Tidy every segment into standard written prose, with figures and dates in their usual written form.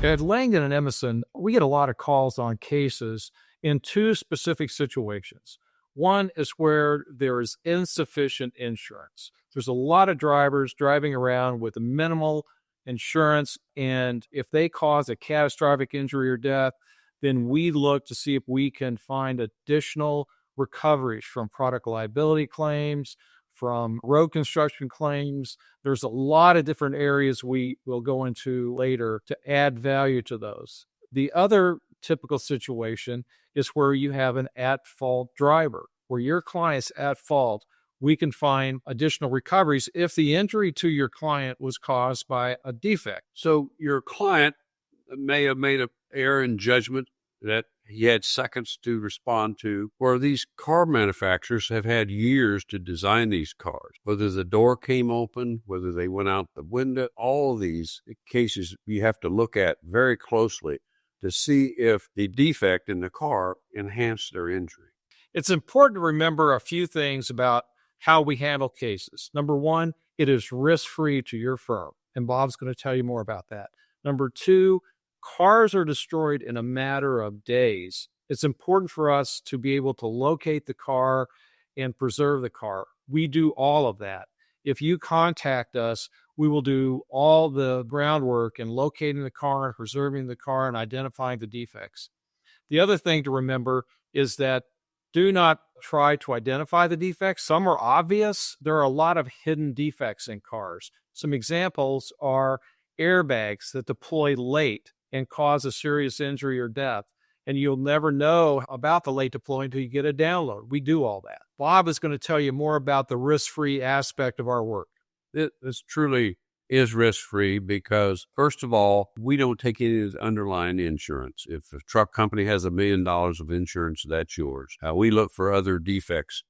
At Langdon and Emison, we get a lot of calls on cases in two specific situations. One is where there is insufficient insurance. There's a lot of drivers driving around with minimal insurance, and if they cause a catastrophic injury or death, then we look to see if we can find additional recoveries from product liability claims, from road construction claims. There's a lot of different areas we will go into later to add value to those. The other typical situation is where you have an at-fault driver, where your client's at fault. We can find additional recoveries if the injury to your client was caused by a defect. So your client may have made an error in judgment that he had seconds to respond to, where these car manufacturers have had years to design these cars. Whether the door came open, whether they went out the window, all of these cases you have to look at very closely to see if the defect in the car enhanced their injury. It's important to remember a few things about how we handle cases. Number one, it is risk-free to your firm, and Bob's going to tell you more about that. Number two, cars are destroyed in a matter of days. It's important for us to be able to locate the car and preserve the car. We do all of that. If you contact us, we will do all the groundwork in locating the car, preserving the car, and identifying the defects. The other thing to remember is that do not try to identify the defects. Some are obvious. There are a lot of hidden defects in cars. Some examples are airbags that deploy late and cause a serious injury or death. And you'll never know about the late deploy until you get a download. We do all that. Bob is going to tell you more about the risk-free aspect of our work. This truly is risk-free because, first of all, we don't take any of the underlying insurance. If a truck company has $1 million of insurance, that's yours. We look for other defects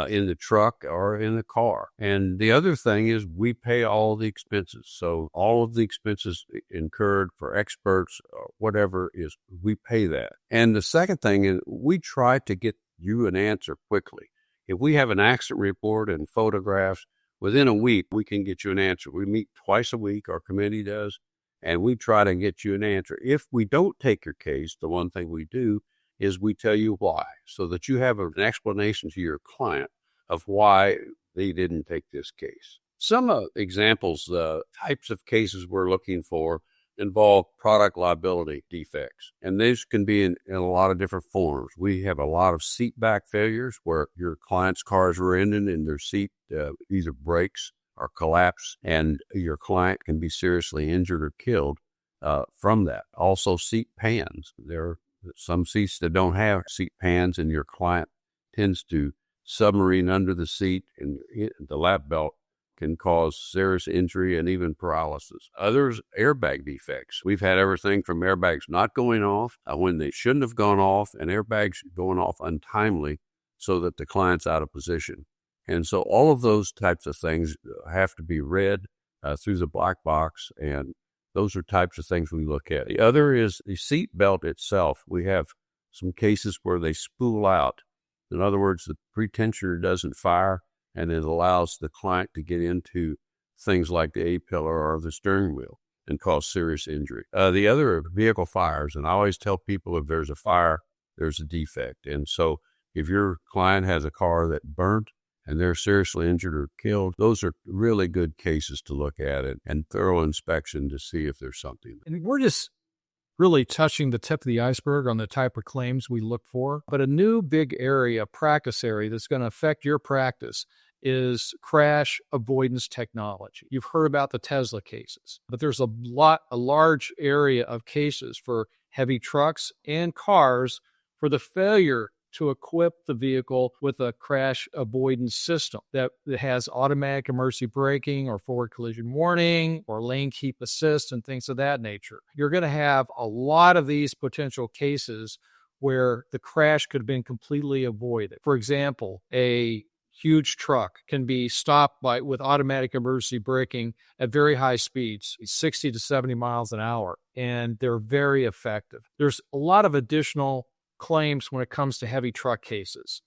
in the truck or in the car. And the other thing is we pay all the expenses. So all of the expenses incurred for experts or whatever is, we pay that. And the second thing is we try to get you an answer quickly. If we have an accident report and photographs, within a week, we can get you an answer. We meet twice a week, our committee does, and we try to get you an answer. If we don't take your case, the one thing we do is we tell you why, so that you have an explanation to your client of why they didn't take this case. Some examples, the types of cases we're looking for involve product liability defects, and these can be in a lot of different forms. We have a lot of seat back failures where your client's cars were ended and their seat either breaks or collapse, and your client can be seriously injured or killed from that. Also, seat pans. There are some seats that don't have seat pans, and your client tends to submarine under the seat, and the lap belt can cause serious injury and even paralysis. Others, airbag defects. We've had everything from airbags not going off when they shouldn't have gone off, and airbags going off untimely so that the client's out of position. And so all of those types of things have to be read through the black box, and those are types of things we look at. The other is the seat belt itself. We have some cases where they spool out. In other words, the pretensioner doesn't fire, and it allows the client to get into things like the A-pillar or the steering wheel and cause serious injury. The other are vehicle fires, and I always tell people if there's a fire, there's a defect. And so if your client has a car that burnt and they're seriously injured or killed, those are really good cases to look at it and thorough inspection to see if there's something. And we're just really touching the tip of the iceberg on the type of claims we look for. But a new big area, practice area that's going to affect your practice is crash avoidance technology. You've heard about the Tesla cases, but there's a large area of cases for heavy trucks and cars for the failure to equip the vehicle with a crash avoidance system that has automatic emergency braking or forward collision warning or lane keep assist and things of that nature. You're going to have a lot of these potential cases where the crash could have been completely avoided. For example, a huge truck can be stopped with automatic emergency braking at very high speeds, 60 to 70 miles an hour, and they're very effective. There's a lot of additional claims when it comes to heavy truck cases.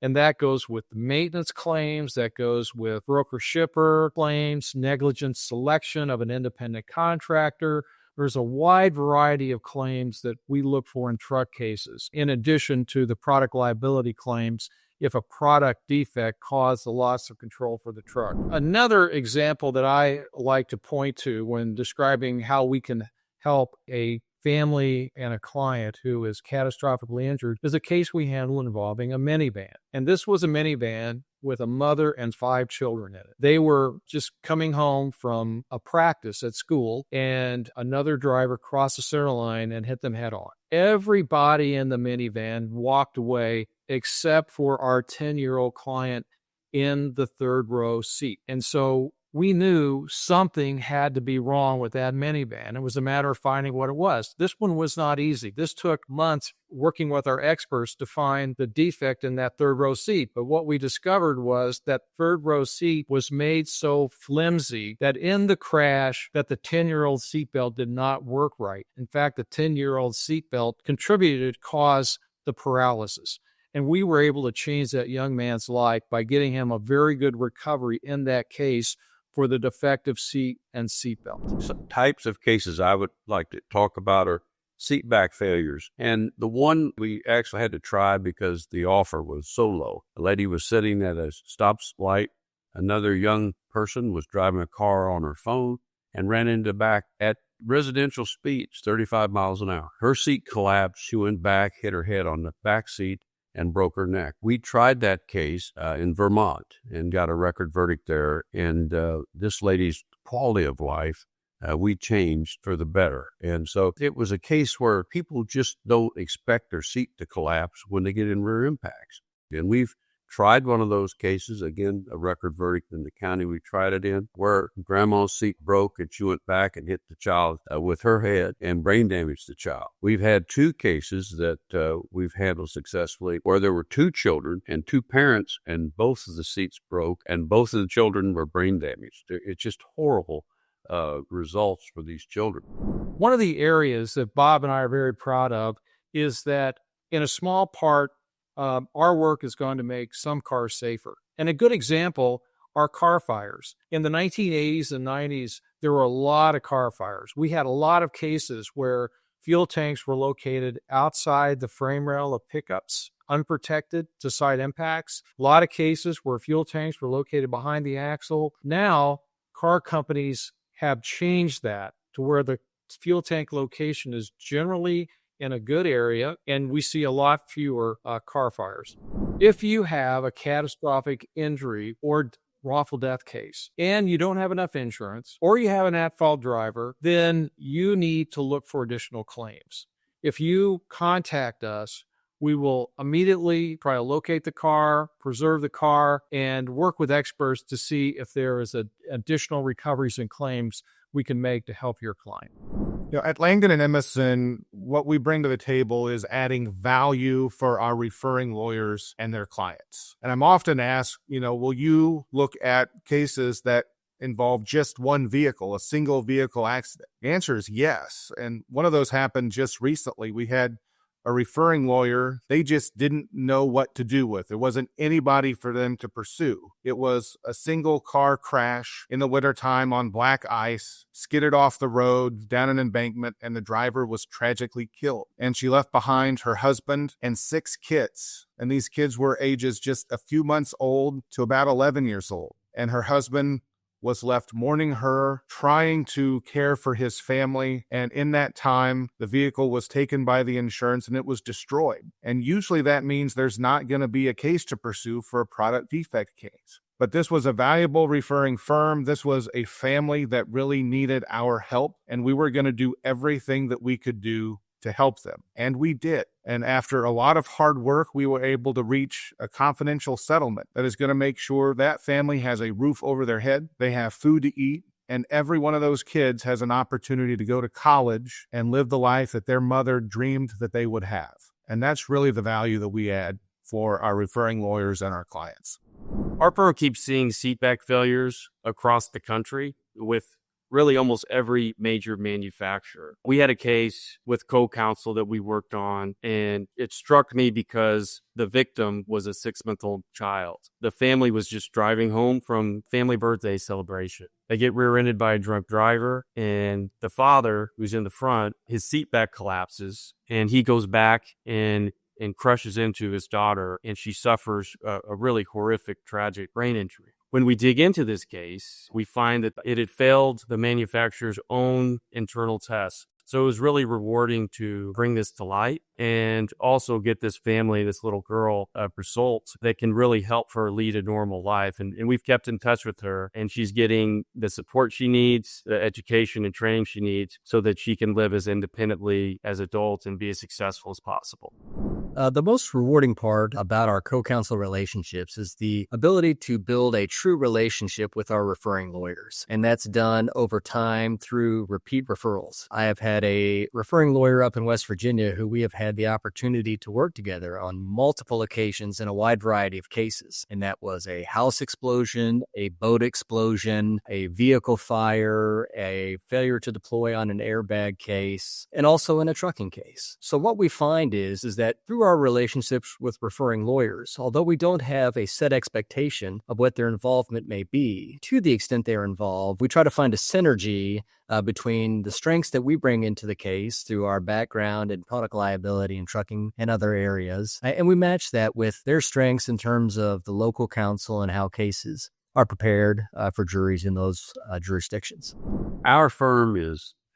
And that goes with maintenance claims, that goes with broker shipper claims, negligent selection of an independent contractor, There's a wide variety of claims that we look for in truck cases, in addition to the product liability claims if a product defect caused the loss of control for the truck. Another example that I like to point to when describing how we can help a family and a client who is catastrophically injured is a case we handle involving a minivan. And this was a minivan with a mother and 5 children in it. They were just coming home from a practice at school, and another driver crossed the center line and hit them head on. Everybody in the minivan walked away except for our 10-year-old client in the third row seat. And so we knew something had to be wrong with that minivan. It was a matter of finding what it was. This one was not easy. This took months working with our experts to find the defect in that third row seat. But what we discovered was that third row seat was made so flimsy that in the crash that the 10-year-old seatbelt did not work right. In fact, the 10-year-old seatbelt contributed to cause the paralysis. And we were able to change that young man's life by getting him a very good recovery in that case for the defective seat and seatbelt. Some types of cases I would like to talk about are seat back failures. And the one we actually had to try because the offer was so low. A lady was sitting at a stop light. Another young person was driving a car on her phone and ran into back at residential speeds, 35 miles an hour. Her seat collapsed. She went back, hit her head on the back seat, and broke her neck. We tried that case in Vermont and got a record verdict there. And this lady's quality of life, we changed for the better. And so it was a case where people just don't expect their seat to collapse when they get in rear impacts. And we've tried one of those cases, again, a record verdict in the county we tried it in, where grandma's seat broke and she went back and hit the child with her head and brain damaged the child. We've had 2 cases that we've handled successfully where there were 2 children and 2 parents and both of the seats broke and both of the children were brain damaged. It's just horrible results for these children. One of the areas that Bob and I are very proud of is that in a small part, our work is going to make some cars safer. And a good example are car fires. In the 1980s and 90s, there were a lot of car fires. We had a lot of cases where fuel tanks were located outside the frame rail of pickups, unprotected to side impacts. A lot of cases where fuel tanks were located behind the axle. Now, car companies have changed that to where the fuel tank location is generally in a good area, and we see a lot fewer car fires. If you have a catastrophic injury or wrongful death case and you don't have enough insurance or you have an at-fault driver, then you need to look for additional claims. If you contact us, we will immediately try to locate the car, preserve the car, and work with experts to see if there is additional recoveries and claims we can make to help your client. At Langdon and Emison, what we bring to the table is adding value for our referring lawyers and their clients. And I'm often asked, will you look at cases that involve just one vehicle, a single vehicle accident? The answer is yes. And one of those happened just recently. We had a referring lawyer they just didn't know what to do with. There wasn't anybody for them to pursue. It was a single car crash in the wintertime on black ice, skidded off the road down an embankment, and the driver was tragically killed. And she left behind her husband and 6 kids. And these kids were ages just a few months old to about 11 years old. And her husband was left mourning her, trying to care for his family. And in that time, the vehicle was taken by the insurance and it was destroyed. And usually that means there's not going to be a case to pursue for a product defect case. But this was a valuable referring firm. This was a family that really needed our help. And we were going to do everything that we could do to help them. And we did. And after a lot of hard work, we were able to reach a confidential settlement that is going to make sure that family has a roof over their head, they have food to eat, and every one of those kids has an opportunity to go to college and live the life that their mother dreamed that they would have. And that's really the value that we add for our referring lawyers and our clients. Our firm keeps seeing seatback failures across the country with really almost every major manufacturer. We had a case with co-counsel that we worked on, and it struck me because the victim was a 6-month-old child. The family was just driving home from family birthday celebration. They get rear-ended by a drunk driver, and the father, who's in the front, his seat back collapses, and he goes back and crushes into his daughter, and she suffers a really horrific, tragic brain injury. When we dig into this case, we find that it had failed the manufacturer's own internal tests. So it was really rewarding to bring this to light and also get this family, this little girl, a result that can really help her lead a normal life. And we've kept in touch with her, and she's getting the support she needs, the education and training she needs so that she can live as independently as adults and be as successful as possible. The most rewarding part about our co-counsel relationships is the ability to build a true relationship with our referring lawyers. And that's done over time through repeat referrals. I have had a referring lawyer up in West Virginia who we have had the opportunity to work together on multiple occasions in a wide variety of cases. And that was a house explosion, a boat explosion, a vehicle fire, a failure to deploy on an airbag case, and also in a trucking case. So what we find is that through our relationships with referring lawyers, although we don't have a set expectation of what their involvement may be, to the extent they are involved, we try to find a synergy between the strengths that we bring into the case through our background in product liability and trucking and other areas. And we match that with their strengths in terms of the local counsel and how cases are prepared for juries in those jurisdictions. Our firm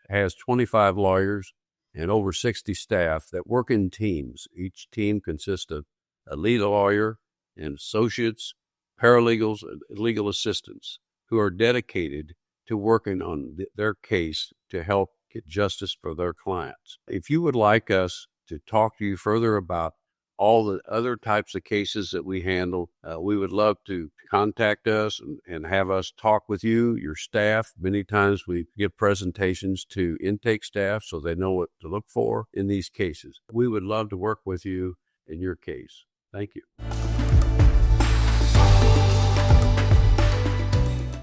has 25 lawyers and over 60 staff that work in teams. Each team consists of a lead lawyer and associates, paralegals, and legal assistants who are dedicated to working on their case to help get justice for their clients. If you would like us to talk to you further about all the other types of cases that we handle, we would love to contact us and have us talk with you, your staff. Many times we give presentations to intake staff so they know what to look for in these cases. We would love to work with you in your case. Thank you.